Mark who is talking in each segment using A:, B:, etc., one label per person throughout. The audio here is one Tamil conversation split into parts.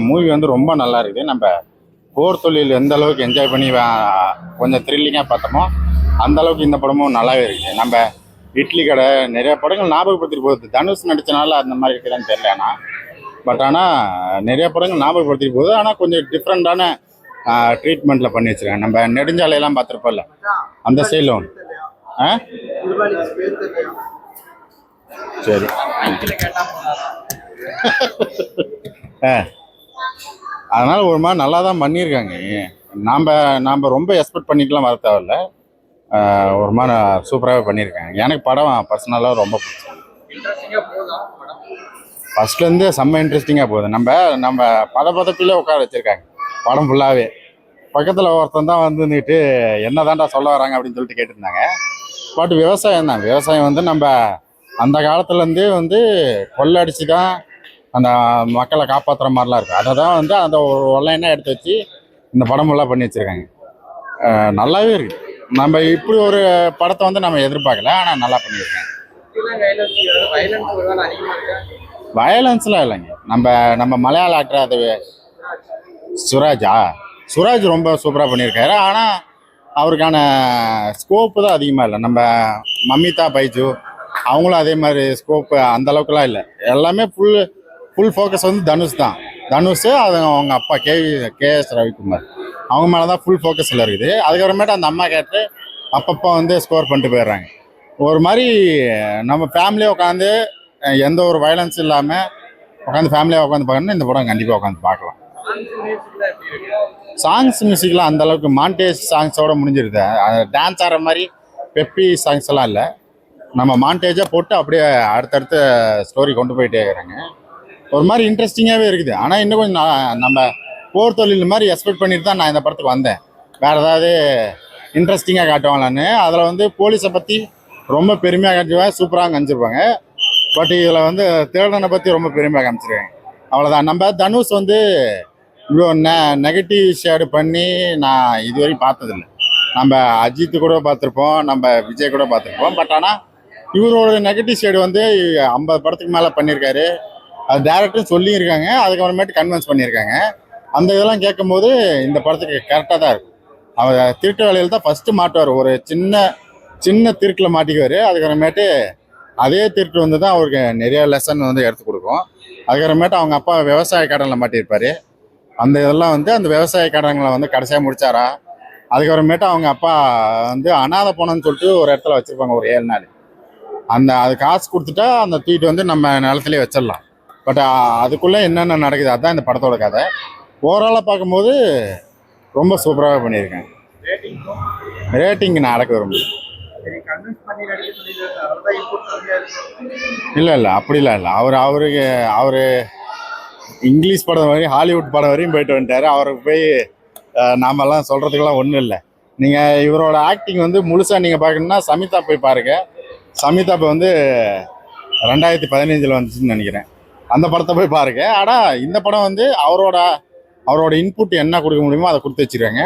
A: மூவி வந்து ரொம்ப நல்லா இருக்குது. நம்ம போர் தொழில் எந்த அளவுக்கு என்ஜாய் பண்ணி கொஞ்சம் த்ரில்லிங்காக பார்த்தோமோ அந்த அளவுக்கு இந்த படமும் நல்லாவே இருக்குது. நம்ம இட்லி கடை நிறைய படங்கள் ஞாபகப்படுத்திட்டு போகுது. தனுஷ் நடித்தனால அந்த மாதிரி இருக்குதான்னு தெரியல. ஆனால் நிறைய படங்கள் ஞாபகப்படுத்திட்டு போகுது. ஆனால் கொஞ்சம் டிஃப்ரெண்ட்டான ட்ரீட்மெண்ட்டில் பண்ணி வச்சுருக்காங்க. நம்ம நெடுஞ்சாலையெல்லாம் பார்த்துருப்போம்ல, அந்த ஸ்டைலில் ஒன்று. சரி அதனால் ஒரு மாதிரி நல்லா தான் பண்ணியிருக்காங்க. நாம் ரொம்ப எக்ஸ்பெக்ட் பண்ணிட்டுலாம் வர தேவையில்ல. ஒரு மாதிரி சூப்பராகவே பண்ணியிருக்காங்க. எனக்கு படம் பர்சனலாக ரொம்ப பிடிச்சது. ஃபஸ்ட்லேருந்து செம்ம இன்ட்ரெஸ்டிங்காக போகுது. நம்ம பதப்பிலே உட்கார வச்சுருக்காங்க படம் ஃபுல்லாகவே. பக்கத்தில் ஒருத்தன் தான் வந்துட்டு என்ன தாண்டா சொல்ல வராங்க அப்படின்னு சொல்லிட்டு கேட்டிருந்தாங்க. பட் விவசாயம் தான். விவசாயம் வந்து நம்ம அந்த காலத்துலேருந்தே வந்து கொள்ளடிச்சு தான் அந்த மக்களை காப்பாற்றுற மாதிரிலாம் இருக்குது. அதை தான் வந்து அந்த ஒரு ஒன்லைனாக எடுத்து வச்சு இந்த படம் ஃபுல்லாக பண்ணி வச்சுருக்காங்க. நல்லாவே இருக்குது. நம்ம இப்படி ஒரு படத்தை வந்து நம்ம எதிர்பார்க்கல, ஆனால் நல்லா பண்ணியிருக்காங்க. வயலன்ஸ்லாம் இல்லைங்க. நம்ம மலையாள ஆக்டர் அது சுராஜ் ரொம்ப சூப்பராக பண்ணியிருக்காரு. ஆனால் அவருக்கான ஸ்கோப்பு தான் அதிகமாக இல்லை. நம்ம மமிதா பைஜு அவங்களும் அதே மாதிரி ஸ்கோப்பு அந்த அளவுக்குலாம் இல்லை. எல்லாமே ஃபுல் ஃபோக்கஸ் வந்து தனுஷ் தான். தனுஷ் அது அவங்க அப்பா KS ரவிக்குமார் அவங்க மேலே தான் ஃபுல் ஃபோக்கஸில் இருக்குது. அதுக்கப்புறமேட்டு அந்த அம்மா கேட்டு அப்பப்போ வந்து ஸ்கோர் பண்ணிட்டு போயிடுறாங்க. ஒரு மாதிரி நம்ம ஃபேமிலியாக உட்காந்து எந்த ஒரு வயலன்ஸ் இல்லாமல் உட்காந்து ஃபேமிலியாக உட்காந்து பார்க்கணும்னா இந்த படம் கண்டிப்பாக உட்காந்து பார்க்கலாம். சாங்ஸ் மியூசிக்லாம் அந்தளவுக்கு மாண்டேஜ் சாங்ஸோடு முடிஞ்சிருது. டான்ஸ் ஆடுற மாதிரி பெப்பி சாங்ஸ் எல்லாம் இல்லை. நம்ம மாண்டேஜாக போட்டு அப்படியே அடுத்தடுத்த ஸ்டோரி கொண்டு போயிட்டே இருக்கிறாங்க. ஒரு மாதிரி இன்ட்ரெஸ்டிங்காகவே இருக்குது. ஆனால் இன்னும் கொஞ்சம் நம்ம போர் தொழில் மாதிரி எக்ஸ்பெக்ட் பண்ணிட்டு தான் நான் இந்த படத்துக்கு வந்தேன். வேறு ஏதாவது இன்ட்ரெஸ்டிங்காக காட்டுவாங்களான்னு. அதில் வந்து போலீஸை பற்றி ரொம்ப பெருமையாக காட்டுவாங்க, சூப்பராக காமிச்சிருப்பாங்க. பட் இதில் வந்து திருடனை பற்றி ரொம்ப பெருமையாக காமிச்சிருக்காங்க. அவ்வளோதான். நம்ம தனுஷ் வந்து இவ்வளோ நெகட்டிவ் ஷேடு பண்ணி நான் இதுவரையும் பார்த்ததில்லை. நம்ம அஜித்து கூட பார்த்துருப்போம், நம்ம விஜய் கூட பார்த்துருப்போம். பட் ஆனால் இவரோட நெகட்டிவ் ஷேடு வந்து 50 படத்துக்கு மேலே பண்ணியிருக்காரு. அது டேரக்டரும் சொல்லியிருக்காங்க, அதுக்கப்புறமேட்டு கன்வின்ஸ் பண்ணியிருக்காங்க. அந்த இதெல்லாம் கேட்கும்போது இந்த படத்துக்கு கரெக்டாக தான் இருக்கும். அவர் திருட்டு வேலையில் தான் ஃபஸ்ட்டு மாட்டுவார். ஒரு சின்ன திருட்டில் மாட்டிக்குவார். அதுக்கப்புறமேட்டு அதே திருட்டு வந்து தான் அவருக்கு நிறைய லெசன் வந்து எடுத்து கொடுக்கும். அதுக்கப்புறமேட்டு அவங்க அப்பா விவசாய கடனில் மாட்டியிருப்பார். அந்த இதெல்லாம் வந்து அந்த விவசாய கடன்களை வந்து கடைசியாக முடித்தாரா. அதுக்கப்புறமேட்டு அவங்க அப்பா வந்து அனாதை போனோன்னு சொல்லிட்டு ஒரு இடத்துல வச்சுருப்பாங்க ஒரு 7 நாள். அது காசு கொடுத்துட்டா அந்த தூக்கிட்டு வந்து நம்ம நிலத்துலேயே வச்சிடலாம். பட் அதுக்குள்ளே என்னென்ன நடக்குது அதுதான் இந்த படத்தோட கதை. ஓவராலாக பார்க்கும்போது ரொம்ப சூப்பராக பண்ணியிருக்கேன். ரேட்டிங் நான் அடக்க விரும்புகிறேன். இல்லை அப்படிலாம் இல்லை. அவர் இங்கிலீஷ் படம் வரையும் ஹாலிவுட் படம் வரையும் போயிட்டு வந்துட்டார். அவருக்கு போய் நாமெல்லாம் சொல்கிறதுக்கெல்லாம் ஒன்றும் இல்லை. நீங்கள் இவரோட ஆக்டிங் வந்து முழுசாக நீங்கள் பார்க்கணுன்னா சமிதா போய் பாருங்கள். சமிதா இப்போ வந்து 2015 வந்துச்சுன்னு நினைக்கிறேன். அந்த படத்தை போய் பாருங்கள். ஆனால் இந்த படம் வந்து அவரோட இன்புட் என்ன கொடுக்க முடியுமோ அதை கொடுத்து வச்சுருக்காங்க.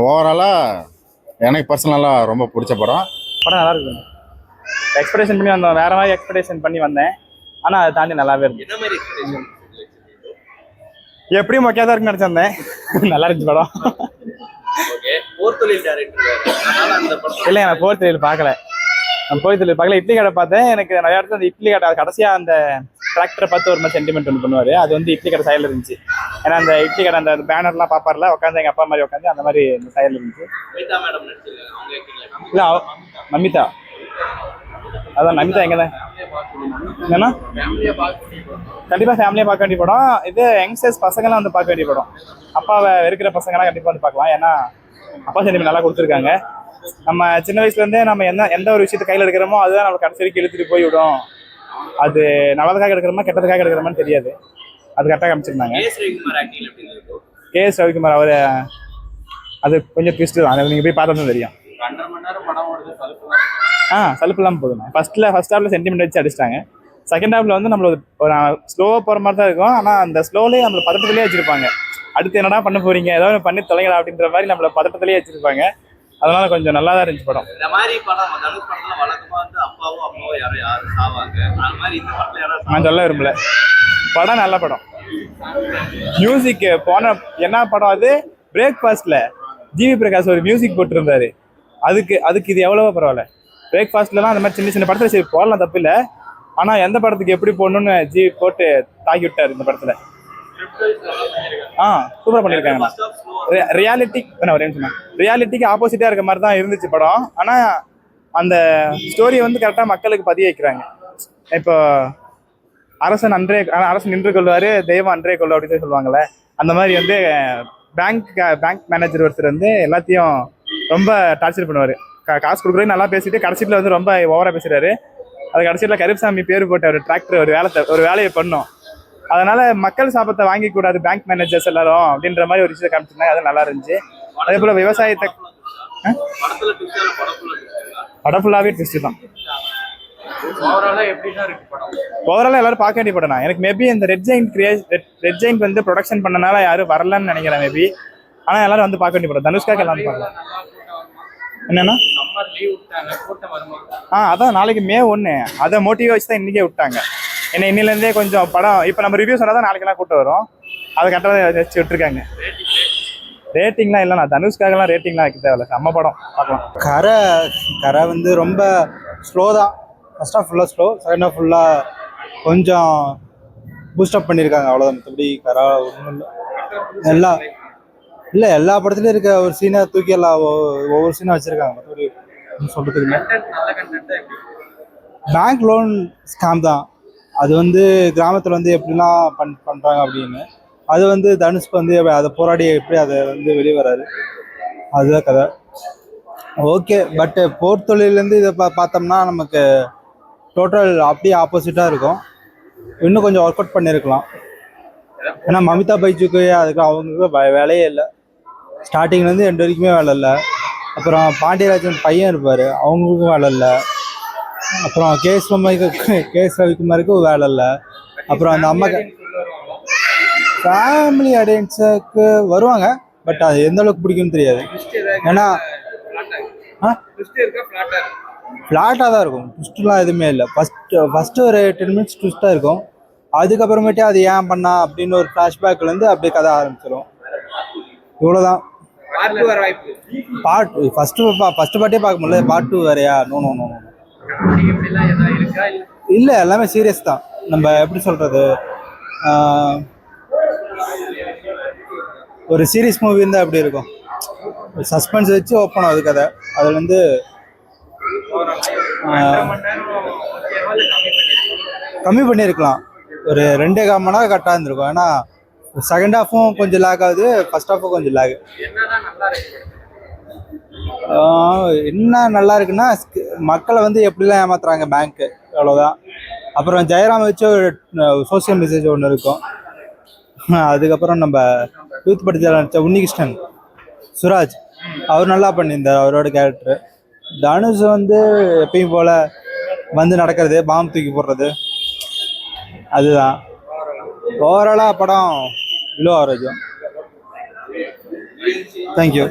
A: ஓவராலாக எனக்கு பர்சனலாக ரொம்ப பிடிச்ச படம்
B: நல்லா இருக்குது. எக்ஸ்பெக்டேஷன் பண்ணி வந்தோம், வேறு மாதிரி எக்ஸ்பெக்டேஷன் பண்ணி வந்தேன். ஆனால் அதை தாண்டி நல்லாவே இருந்துச்சு. எப்படியும் மொக்கையாக தான் இருக்குன்னு நினச்சிருந்தேன். நல்லா இருந்துச்சு படம். இல்லை, நான் போர் தொழில் பார்க்கல. இட்லி கடை பார்த்தேன். எனக்கு நிறைய இடத்துல அந்த இட்லி கடை கடைசியாக அந்த டிராக்டரை பார்த்து ஒரு மாதிரி சென்டிமெண்ட் ஒன்று பண்ணுவார். அது வந்து இட்லி கடை சைடில் இருந்துச்சு. ஏன்னா அந்த இட்லி கடை அந்த பேனர்லாம் பார்ப்பார்ல, உட்காந்து எங்கள் அப்பா மாதிரி உட்காந்து அந்த மாதிரி இந்த சைடில் இருந்துச்சு. இல்லை, மமிதா. அதான் நமிதா எங்கே தான் என்னன்னா கண்டிப்பாக ஃபேமிலியாக பார்க்க வேண்டிய படம் இது. யங்ஸ்டர்ஸ் பசங்களாம் வந்து பார்க்க வேண்டிய படம். அப்பாவை வெறுக்கிற பசங்களாம் கண்டிப்பாக வந்து பார்க்கலாம். ஏன்னா அப்பா சென்டிமெண்ட் நல்லா கொடுத்துருக்காங்க. நம்ம சின்ன வயசுலேருந்தே நம்ம எந்த ஒரு விஷயத்தை கையில் எடுக்கிறோமோ அதுதான் நம்ம கடைசி வரைக்கும் இழுத்துட்டு போய் விடும். அது நல்லதுக்காக எடுக்கிறோமா கெட்டதுக்காக எடுக்கிறோமான்னு தெரியாது. அது கரெக்டாக காமிச்சிருந்தாங்க. KS ரவிக்குமார் அவர் அது கொஞ்சம் ட்விஸ்ட்டு தான். நீங்கள் போய் பார்த்தா தான் தெரியும். சலுப்பு இல்லாமல் போதும். ஃபர்ஸ்ட் ஹாஃப்ல சென்டிமெண்ட் வச்சு அடிச்சிட்டாங்க. செகண்ட் ஹாஃப்ல வந்து நம்மள ஒரு ஸ்லோவாக போகிற மாதிரி தான் இருக்கும். ஆனால் அந்த ஸ்லோலேயே நம்மளை பதட்டத்திலே வச்சுருப்பாங்க. அடுத்து என்னடா பண்ண போறீங்க, ஏதாவது பண்ணி தொலைங்களா அப்படின்ற மாதிரி நம்மளை பதட்டத்திலே வச்சுருப்பாங்க. அதனால கொஞ்சம் நல்லா தான் இருந்துச்சு படம்.
C: இந்த மாதிரி படம் தனுஷ் படத்துல வழக்கமா வந்து அப்பாவோ யாரும் சாவாங்க. அது மாதிரி இந்த படத்துல யாராவது
B: நான் சொல்ல விரும்பல. படம் நல்ல படம். மியூசிக் போன என்ன படம் அது, பிரேக்ஃபாஸ்ட்ல ஜிவி பிரகாஷ் ஒரு மியூசிக் போட்டிருந்தாரு. அதுக்கு இது எவ்வளவோ பரவாயில்ல. பிரேக்ஃபாஸ்ட்லாம் அந்த மாதிரி சின்ன சின்ன படத்துல சரி போடலாம், தப்பு இல்லை. ஆனா எந்த படத்துக்கு எப்படி போடணும்னு ஜிவி போட்டு தாக்கி விட்டாரு இந்த படத்துல. சூப்பரா பண்ணியிருக்காங்க. ரியாலிட்டிக்கு ஆப்போசிட்டா இருக்க மாதிரி தான் இருந்துச்சு படம். ஆனா அந்த ஸ்டோரியை வந்து கரெக்டா மக்களுக்கு பதிய வைக்கிறாங்க. இப்போ அரசன் நின்று கொள்வாரு, தெய்வம் அன்றே கொள்ளும் அப்படின்னு சொல்லுவாங்கல்ல, அந்த மாதிரி வந்து பேங்க் மேனேஜர் ஒருத்தர் வந்து எல்லாத்தையும் ரொம்ப டார்ச்சர் பண்ணுவாரு. காசு கொடுக்குறது நல்லா பேசிட்டு கடைசியில் வந்து ரொம்ப ஓவரா பேசுறாரு. அது கடைசியில் கருப்சாமி பேர் போட்ட ஒரு டிராக்டர் ஒரு வேலையை பண்ணோம். அதனால மக்கள் சாபத்தை வாங்கி கூடாது பேங்க் மேனேஜர்ஸ் எல்லாரும் அப்படின்ற மாதிரி ஒரு விஷயத்தை காமிச்சிருந்தாங்க. அது நல்லா இருந்துச்சு. அதே போல விவசாயத்தை படம் ஃபுல்லாவே ட்விஸ்ட் தான். ஓவராலா எல்லாரும் பார்க்க வேண்டிய படம் தான். எனக்கு மேபி இந்த ரெட் ஜெயின்ட் வந்து ப்ரொடக்ஷன் பண்ணனால யாரும் வரலன்னு நினைக்கிறேன் மேபி. ஆனா எல்லாரும் வந்து பார்க்க வேண்டிய படம். தனுஷ்காக்கு எல்லாம் பார்க்கலாம். என்னன்னா அதான் நாளைக்கு May 1 அதை மோட்டிவ் வச்சு தான் இன்னைக்கே விட்டாங்க. ஏன்னா இன்னிலேருந்தே கொஞ்சம் படம் இப்போ நம்ம ரிவ்யூ சொன்னா தான் நாளைக்கெல்லாம் கூட்டம் வரும். அதை கரெக்டாக வச்சு விட்டுருக்காங்க. ரேட்டிங்லாம் இல்லைண்ணா, தனுஷ்காகலாம் ரேட்டிங்லாம் வைக்க தேவையில்ல. செம்ம படம் பார்க்கலாம்.
D: கரை வந்து ரொம்ப ஸ்லோ தான். ஃபர்ஸ்ட் ஆஃப் ஃபுல்லாக ஸ்லோ, செகண்ட் ஆஃப் ஃபுல்லாக கொஞ்சம் பூஸ்டப் பண்ணியிருக்காங்க, அவ்வளோதான். மற்றபடி கரை ஒன்றும் இல்லை. எல்லா படத்துலையும் இருக்க ஒரு சீனை தூக்கி எல்லாம் ஒவ்வொரு சீனை வச்சுருக்காங்க. மற்றபடி சொல்கிறதுக்கு பேங்க் லோன் ஸ்கேம் தான். அது வந்து கிராமத்தில் வந்து எப்படிலாம் பண்ணுறாங்க அப்படின்னு, அது வந்து தனுஷ்க்கு வந்து அதை போராடி எப்படி அதை வந்து வெளியே வராது, அதுதான் கதை. ஓகே, பட்டு போர் தொழிலேருந்து இதை பார்த்தோம்னா நமக்கு டோட்டல் அப்படியே ஆப்போசிட்டாக இருக்கும். இன்னும் கொஞ்சம் ஒர்க் அவுட் பண்ணியிருக்கலாம். ஏன்னா மமிதா பைஜுக்கு அதுக்கு அவங்களுக்கு வேலையே இல்லை. ஸ்டார்டிங்லேருந்து எண்டு வரைக்குமே வேலை இல்லை. அப்புறம் பாண்டியராஜன் பையன் இருப்பார், அவங்களுக்கும் வேலை இல்லை. அப்புறம் கேஎஸ் ரவிக்குமாருக்கு வேலை இல்லை. அப்புறம் அந்த அம்மா ஃபேமிலி ஆடியன்ஸுக்கு வருவாங்க, பட் அது எந்த அளவுக்கு பிடிக்கும்னு தெரியாது. ஏன்னா ஃப்ளாட்டாக தான் இருக்கும். ட்விஸ்ட்லாம் எதுவுமே இல்லை. ஃபஸ்ட்டு ஒரு 10 minutes ட்விஸ்ட்டாக இருக்கும். அதுக்கப்புறமேட்டு அது ஏன் பண்ணா அப்படின்னு ஒரு ஃப்ளாஷ்பேக்லேருந்து அப்படியே கதை ஆரம்பிச்சிடும். இவ்வளோதான். ஃபஸ்ட்டு பாட்டே பார்க்க முடியல, பார்ட் 2 வேறையா? நோ. இல்லை, எல்லாமே சீரியஸ் தான். நம்ம எப்படி சொல்கிறது, ஒரு சீரியஸ் மூவி இருந்தால் எப்படி இருக்கும், சஸ்பென்ஸ் வச்சு ஓப்பன் ஆகுது கதை. அதில் வந்து கம்மி பண்ணியிருக்கலாம். ஒரு 2.25 மணி நேரம் கரெக்டாக இருந்திருக்கும். ஏன்னா செகண்ட் ஹாஃபும் கொஞ்சம் லேக் ஆகுது, ஃபர்ஸ்ட் ஹாஃபும் கொஞ்சம் லேக். என்ன நல்லா இருக்குன்னா, மக்களை வந்து எப்படிலாம் ஏமாத்துறாங்க பேங்க்கு, அவ்வளோதான். அப்புறம் ஜெயராம் வச்சு ஒரு சோசியல் மெசேஜ் ஒன்று இருக்கும். அதுக்கப்புறம் நம்ம யூத் படத்தில் நடித்த உன்னிகிருஷ்ணன் சுராஜ், அவர் நல்லா பண்ணியிருந்தார் அவரோட கேரக்டர். தனுஷ் வந்து எப்பயும் போல் வந்து நடக்கிறது, பாம்பு தூக்கி போடுறது, அதுதான். ஓவராலாக படம் லோ ஆவரேஜ். தேங்க்யூ.